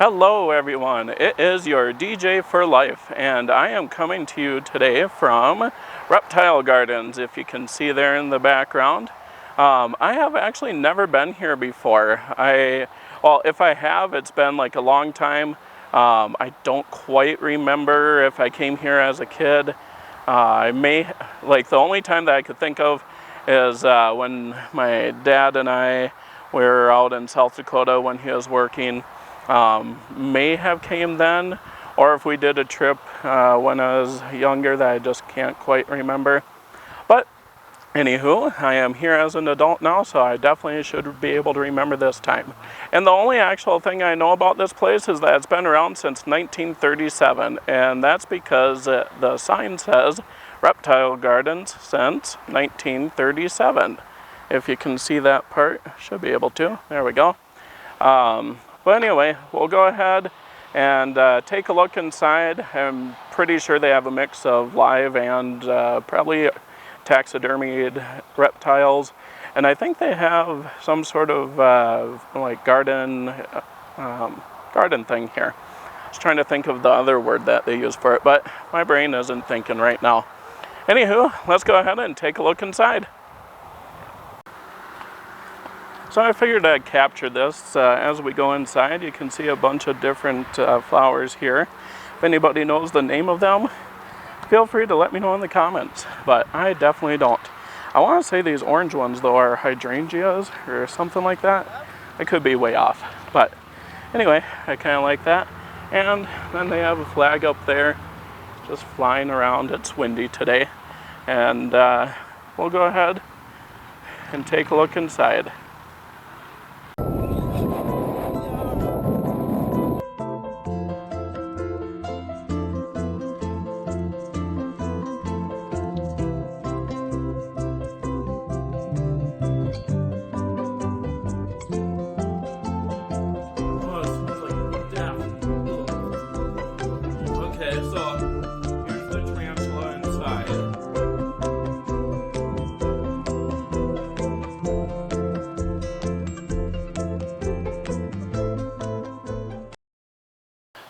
Hello everyone, it is your DJ for life, and I am coming to you today from Reptile Gardens, if you can see there in the background. I have actually never been here before. Well, if I have, it's been like a long time. I don't quite remember if I came here as a kid. The only time that I could think of is when my dad and I were out in South Dakota when he was working. May have came then, or if we did a trip when I was younger that I just can't quite remember. But anywho, I am here as an adult now, so I definitely should be able to remember this time. And the only actual thing I know about this place is that it's been around since 1937, and that's because the sign says Reptile Gardens since 1937. If you can see that part, should be able to. There we go. But anyway, we'll go ahead and take a look inside. I'm pretty sure they have a mix of live and probably taxidermied reptiles. And I think they have some sort of garden thing here. I was trying to think of the other word that they use for it, but my brain isn't thinking right now. Anywho, let's go ahead and take a look inside. So I figured I'd capture this as we go inside. You can see a bunch of different flowers here. If anybody knows the name of them, feel free to let me know in the comments, but I definitely don't. I want to say these orange ones though are hydrangeas or something like that. I could be way off, but anyway, I kind of like that. And then they have a flag up there just flying around. It's windy today, and we'll go ahead and take a look inside.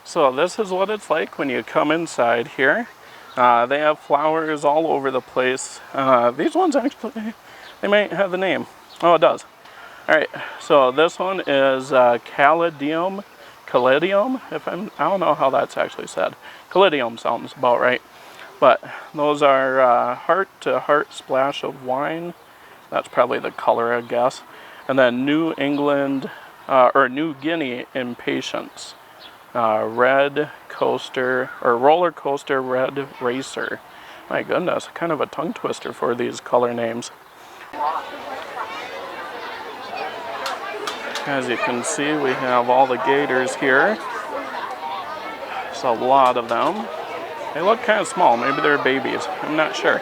So this is what it's like when you come inside here. They have flowers all over the place. These ones actually, they might have the name. Oh, it does. All right, so this one is Caladium, I don't know how that's actually said. Caladium sounds about right. But those are heart to heart splash of wine. That's probably the color, I guess. And then New Guinea impatience. Red coaster or roller coaster red racer. My goodness, kind of a tongue twister for these color names. As you can see, we have all the gators here. There's a lot of them. They look kind of small. Maybe they're babies. I'm not sure.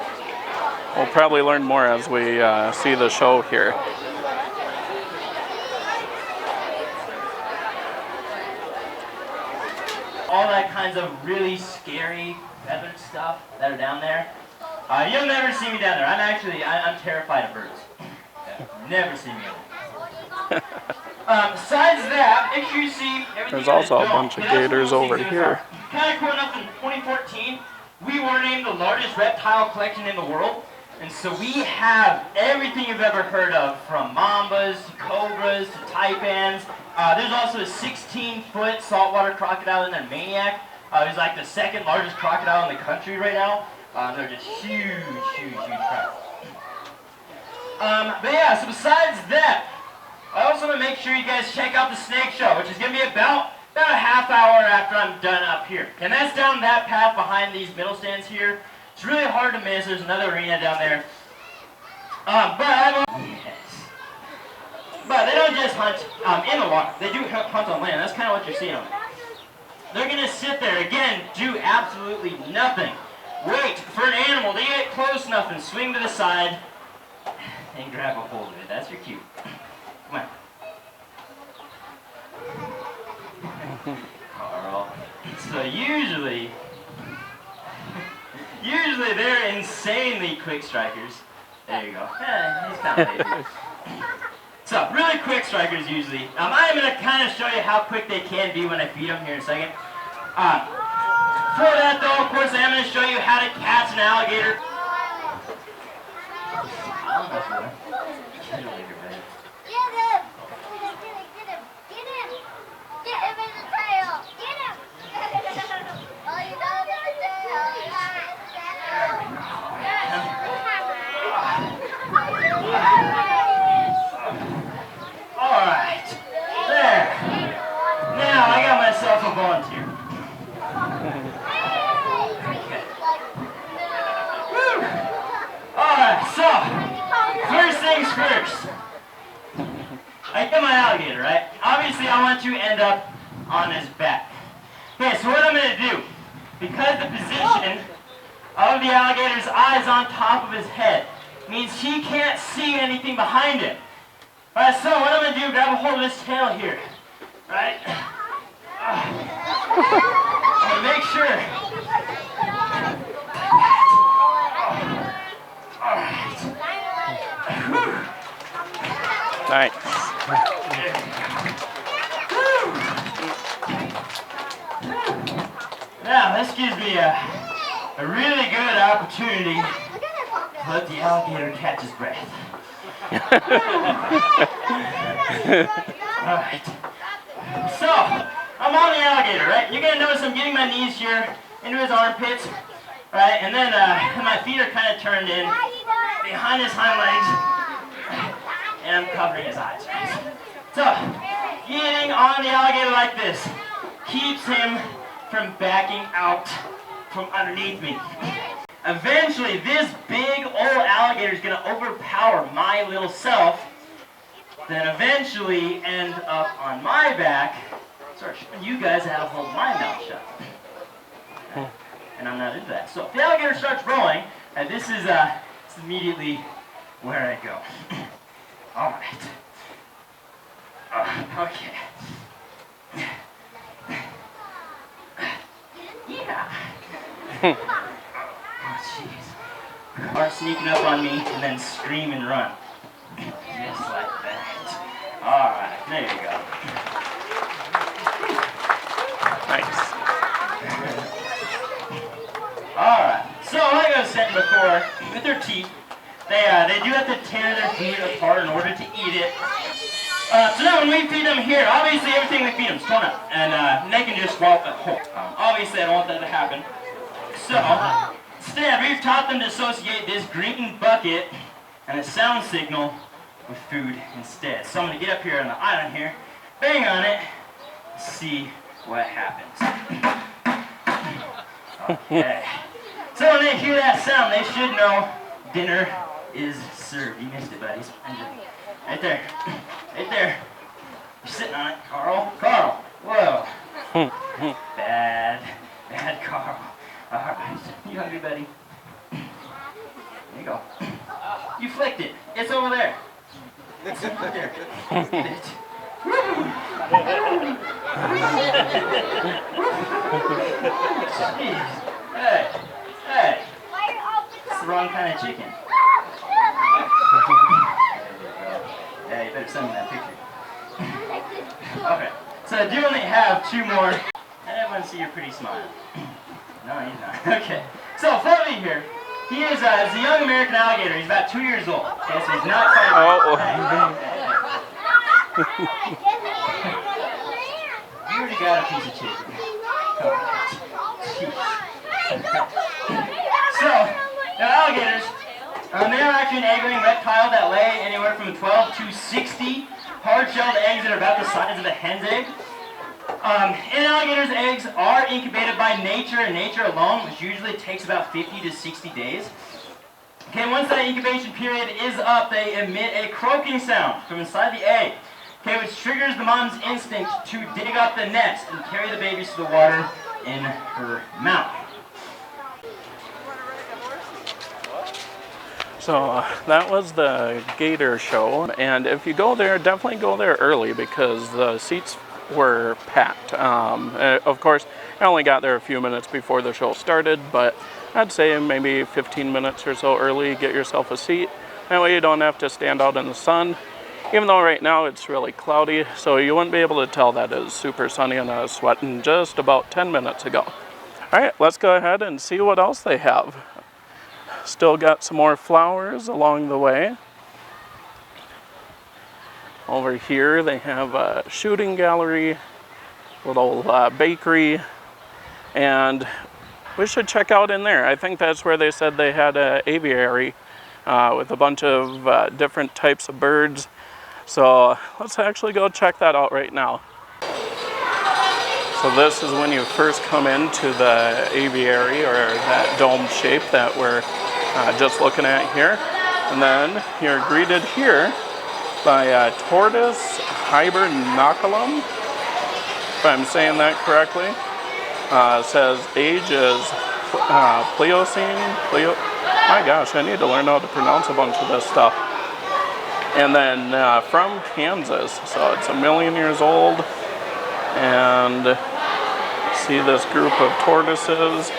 We'll probably learn more as we see the show here. All that kinds of really scary feathered stuff that are down there. You'll never see me down there. I'm terrified of birds. Never see me. Besides that, make sure you see everything. There's also a bunch of gators over here. Kind of cool enough, in 2014, we were named the largest reptile collection in the world. And so we have everything you've ever heard of, from mambas to cobras to taipans. There's also a 16-foot saltwater crocodile in there, Maniac. He's like the second largest crocodile in the country right now. They're just huge crocodiles. But yeah, so besides that, I also want to make sure you guys check out the snake show, which is going to be about a half hour after I'm done up here. And that's down that path behind these middle stands here. It's really hard to miss. There's another arena down there. But they don't just hunt in the water. They do hunt on land. That's kind of what you're seeing on there. They're going to sit there, again, do absolutely nothing. Wait for an animal to get close enough and swing to the side and grab a hold of it. That's your cue. Come on. Carl. So usually they're insanely quick strikers. There you go. Yeah, he's kind of lazy. So, really quick strikers usually. I'm going to kind of show you how quick they can be when I feed them here in a second. For that though, of course, I'm going to show you how to catch an alligator. Alright, there. Now I got myself a volunteer. Alright, so, first things first. I get my alligator, right? Obviously I want to end up on his back. Okay, so what I'm going to do, because the position of the alligator's eyes on top of his head means he can't see anything behind him. Alright, so what I'm going to do, grab a hold of his tail here, right? I'm going to make sure. Alright. Nice. Now, this gives me a really good opportunity to let the alligator catch his breath. Alright. So, I'm on the alligator, right? You're going to notice I'm getting my knees here into his armpits, right? And then my feet are kind of turned in behind his hind legs, and I'm covering his eyes. So, getting on the alligator like this keeps him from backing out from underneath me. Eventually, this big old alligator is going to overpower my little self, then eventually end up on my back, start showing you guys how to hold my mouth shut. And I'm not into that. So if the alligator starts rolling, and this is immediately where I go. All right. Okay. Yeah. Oh, jeez. Are sneaking up on me and then scream and run. Just like that. All right, there you go. Nice. All right. So like I was saying before, with their teeth, they do have to tear their feet apart in order to eat it. So now when we feed them here, obviously everything we feed them is torn up, and they can just swallow it whole. Obviously I don't want that to happen. So instead, we've taught them to associate this green bucket and a sound signal with food instead. So I'm going to get up here on the island here, bang on it, see what happens. Okay. So when they hear that sound, they should know dinner is served. You missed it, buddies. Right there. Right there. You're sitting on it, Carl. Carl. Whoa. Bad Carl. All right. You hungry, buddy? There you go. You flicked it. It's over there. It's over there. Get it. Jeez. Hey. Hey. It's the wrong kind of chicken. Yeah, you better send me that picture. Okay. So I do only have two more. And everyone see your pretty smile. No, he's not. Okay. So Floaty here, he is a young American alligator. He's about 2 years old. Okay, so he's not quite. You already got a piece of chicken. So, now alligators, they're actually an egg-laying reptile that lay anywhere from 12 to 60 hard-shelled eggs that are about the size of a hen's egg. And alligators' eggs are incubated by nature and nature alone, which usually takes about 50 to 60 days. Okay, once that incubation period is up, they emit a croaking sound from inside the egg, okay, which triggers the mom's instinct to dig up the nest and carry the babies to the water in her mouth. So that was the gator show, and if you go there, definitely go there early because the seats were packed. Of course, I only got there a few minutes before the show started, but I'd say maybe 15 minutes or so early, get yourself a seat. That way you don't have to stand out in the sun. Even though right now it's really cloudy, so you wouldn't be able to tell that it's super sunny, and I was sweating just about 10 minutes ago. All right, let's go ahead and see what else they have. Still got some more flowers along the way. Over here they have a shooting gallery, little bakery, and we should check out in there. I think that's where they said they had an aviary with a bunch of different types of birds. So let's actually go check that out right now. So this is when you first come into the aviary, or that dome shape that we're just looking at here. And then you're greeted here by a tortoise hibernaculum, if I'm saying that correctly. It says age is Pliocene. My gosh, I need to learn how to pronounce a bunch of this stuff. And then from Kansas, so it's 1 million years old. And see this group of tortoises.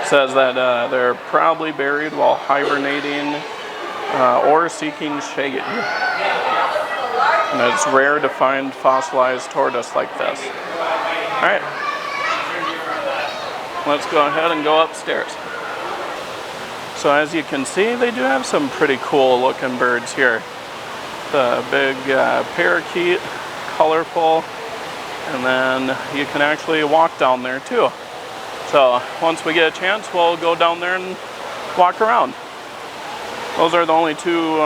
Says that they're probably buried while hibernating or seeking shade. And it's rare to find fossilized tortoise like this. All right, let's go ahead and go upstairs. So as you can see, they do have some pretty cool looking birds here. The big parakeet, colorful, and then you can actually walk down there too. So once we get a chance, we'll go down there and walk around. Those are the only two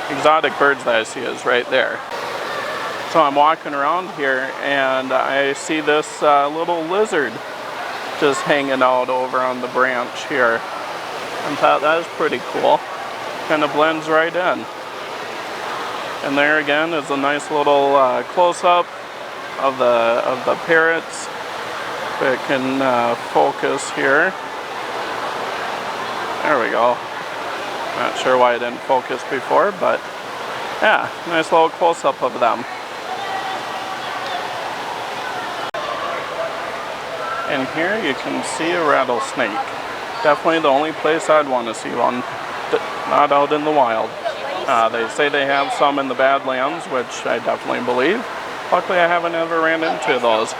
exotic birds that I see is right there. So I'm walking around here and I see this little lizard just hanging out over on the branch here. I thought that was pretty cool. Kind of blends right in. And there again is a nice little close-up of the parrots. If it can focus here. There we go. Not sure why it didn't focus before, but yeah, nice little close-up of them. And here you can see a rattlesnake. Definitely the only place I'd want to see one, not out in the wild. They say they have some in the Badlands, which I definitely believe. Luckily I haven't ever ran into those.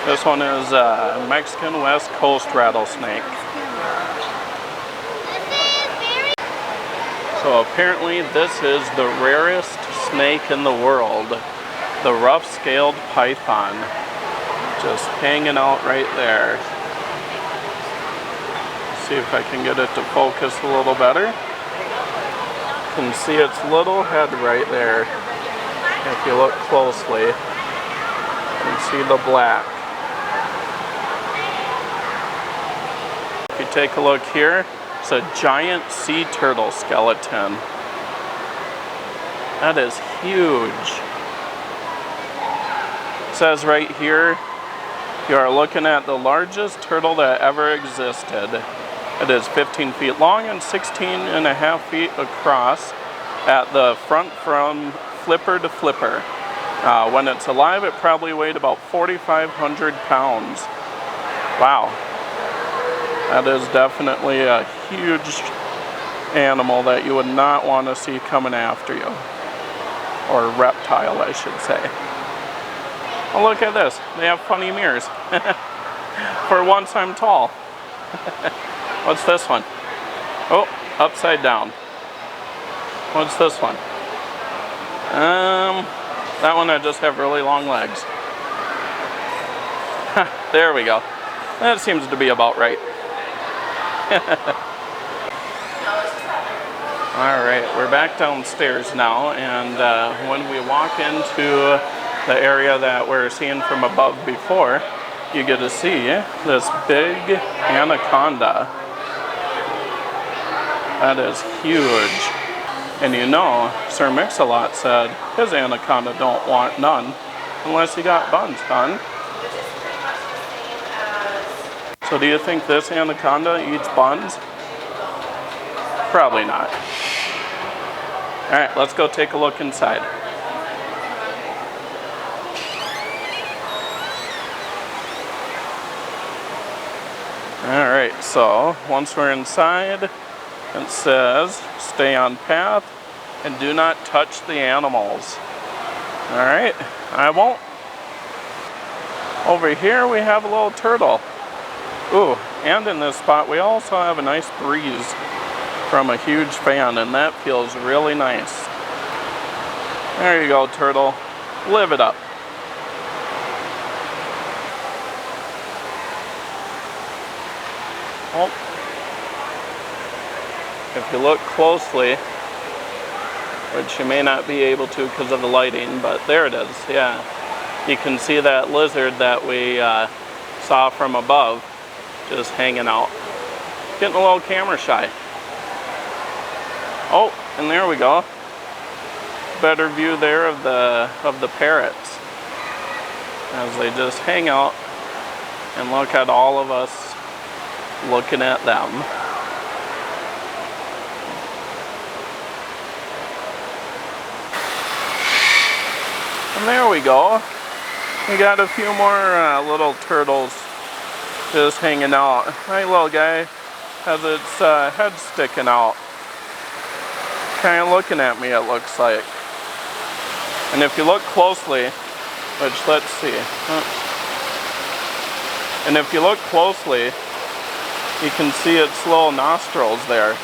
This one is a Mexican West Coast rattlesnake. So apparently this is the rarest snake in the world, the rough-scaled python. Just hanging out right there. See if I can get it to focus a little better. You can see its little head right there. If you look closely, you can see the black. If you take a look here, it's a giant sea turtle skeleton. That is huge. It says right here, you are looking at the largest turtle that ever existed. It is 15 feet long and 16.5 feet across at the front from flipper to flipper. When it's alive, it probably weighed about 4,500 pounds. Wow. That is definitely a huge animal that you would not want to see coming after you. Or reptile, I should say. Oh, look at this. They have funny mirrors. For once I'm tall. What's this one? Oh, upside down. What's this one? That one I just have really long legs. There we go. That seems to be about right. Alright, we're back downstairs now, and when we walk into the area that we're seeing from above before, you get to see this big anaconda. That is huge. And you know, Sir Mix-a-Lot said his anaconda don't want none unless he got buns done. So do you think this anaconda eats buns? Probably not. Alright, let's go take a look inside. Alright, so once we're inside, it says stay on path, and do not touch the animals. All right, I won't. Over here we have a little turtle. Ooh, and in this spot we also have a nice breeze from a huge fan, and that feels really nice. There you go, turtle. Live it up. Oh. If you look closely, which you may not be able to because of the lighting, but there it is, yeah. You can see that lizard that we saw from above, just hanging out. Getting a little camera shy. Oh, and there we go. Better view there of the parrots as they just hang out and look at all of us looking at them. And there we go. We got a few more little turtles just hanging out. My little guy has its head sticking out. Kind of looking at me, it looks like. And if you look closely, which let's see. And if you look closely, you can see its little nostrils there.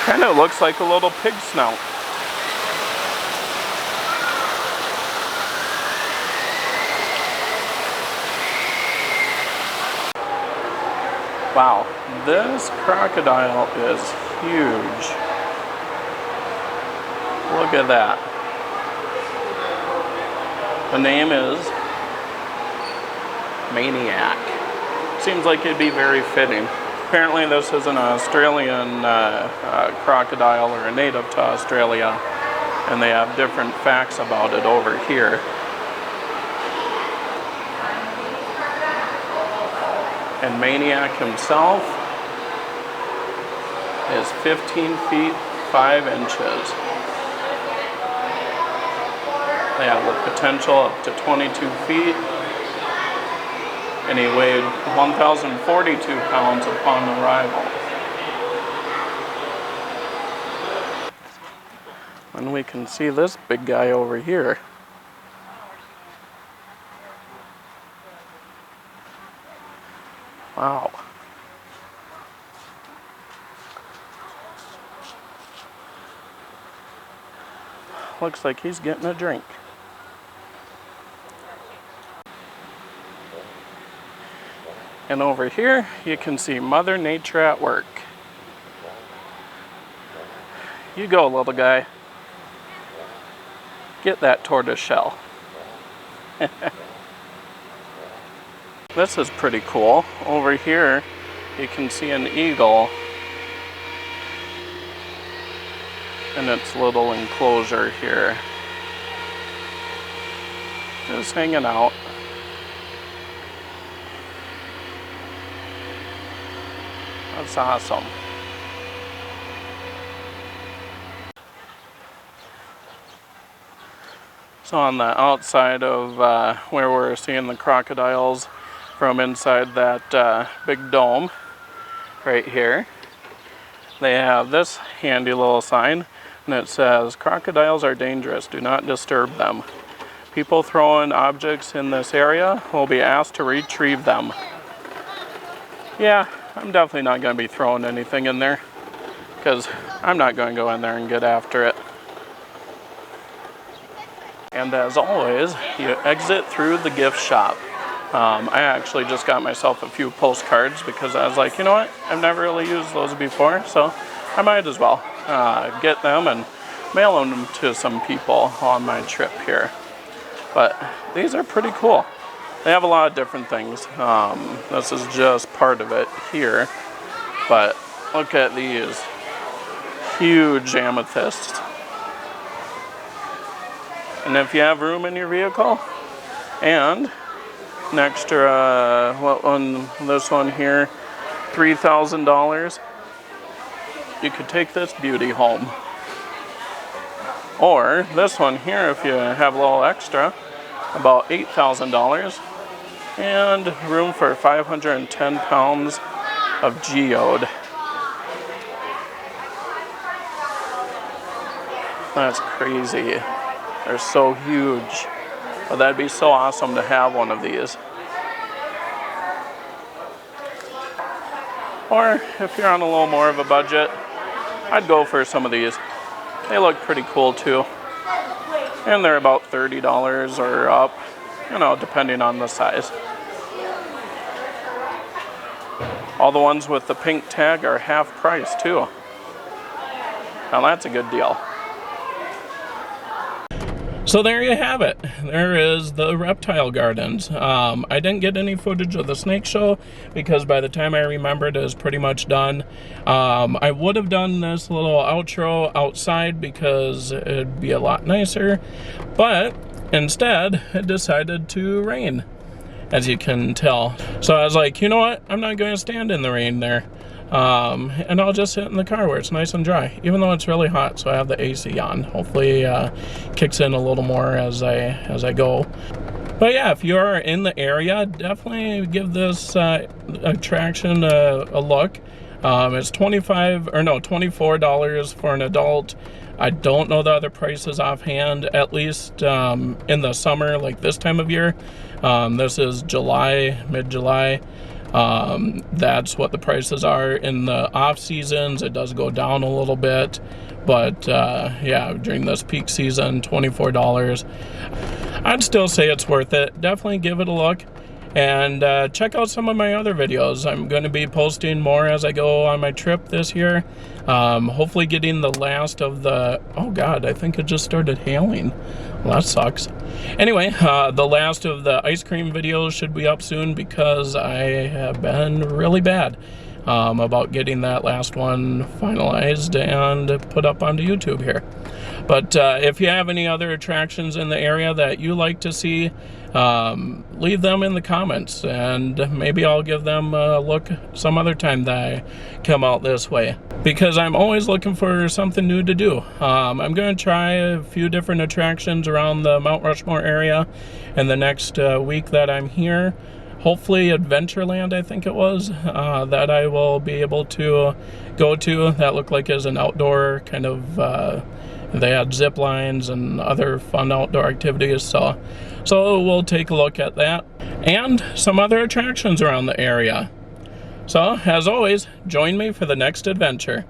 Kind of looks like a little pig snout. Wow, this crocodile is huge. Look at that. The name is Maniac. Seems like it'd be very fitting. Apparently this is an Australian crocodile, or a native to Australia, and they have different facts about it over here. And Maniac himself is 15 feet 5 inches. They have the potential up to 22 feet, and he weighed 1,042 pounds upon arrival. And we can see this big guy over here. Wow. Looks like he's getting a drink. And over here, you can see Mother Nature at work. You go, little guy. Get that tortoise shell. This is pretty cool. Over here, you can see an eagle in its little enclosure here. Just hanging out. That's awesome. So on the outside of where we're seeing the crocodiles from inside that big dome right here, they have this handy little sign, and it says, "Crocodiles are dangerous, do not disturb them. People throwing objects in this area will be asked to retrieve them." Yeah, I'm definitely not going to be throwing anything in there, because I'm not going to go in there and get after it. And as always, you exit through the gift shop. I actually just got myself a few postcards because I was like, you know what, I've never really used those before, so I might as well get them and mail them to some people on my trip here. But these are pretty cool. They have a lot of different things. This is just part of it here, but look at these huge amethysts. And if you have room in your vehicle and an extra, this one here, $3,000, you could take this beauty home. Or this one here, if you have a little extra, about $8,000, and room for 510 pounds of geode. That's crazy. They're so huge. But that'd be so awesome to have one of these. Or if you're on a little more of a budget, I'd go for some of these. They look pretty cool too. And they're about $30 or up, you know, depending on the size. All the ones with the pink tag are half price too. Now that's a good deal. So there you have it. There is the Reptile Gardens. I didn't get any footage of the snake show because by the time I remembered it was pretty much done. I would have done this little outro outside because it'd be a lot nicer, but instead it decided to rain, as you can tell. So I was like, you know what? I'm not going to stand in the rain there. And I'll just sit in the car where it's nice and dry, even though it's really hot. So I have the AC on. Hopefully kicks in a little more as I go. But yeah, if you're in the area, definitely give this attraction a look. It's $24 for an adult. I don't know the other prices offhand, at least in the summer, like this time of year. This is July, mid-July. That's what the prices are. In the off seasons, it does go down a little bit, but yeah, during this peak season, $24. I'd still say it's worth it. Definitely give it a look, and check out some of my other videos. I'm going to be posting more as I go on my trip this year. Hopefully getting the last of the, oh god, I think it just started hailing. Well, that sucks. Anyway, the last of the ice cream videos should be up soon because I have been really bad about getting that last one finalized and put up onto YouTube here. But if you have any other attractions in the area that you like to see, leave them in the comments, and maybe I'll give them a look some other time that I come out this way, because I'm always looking for something new to do. I'm going to try a few different attractions around the Mount Rushmore area in the next week that I'm here. Hopefully Adventureland, I think it was, that I will be able to go to. That looked like is an outdoor kind of, they had zip lines and other fun outdoor activities, so we'll take a look at that and some other attractions around the area. So, as always, join me for the next adventure.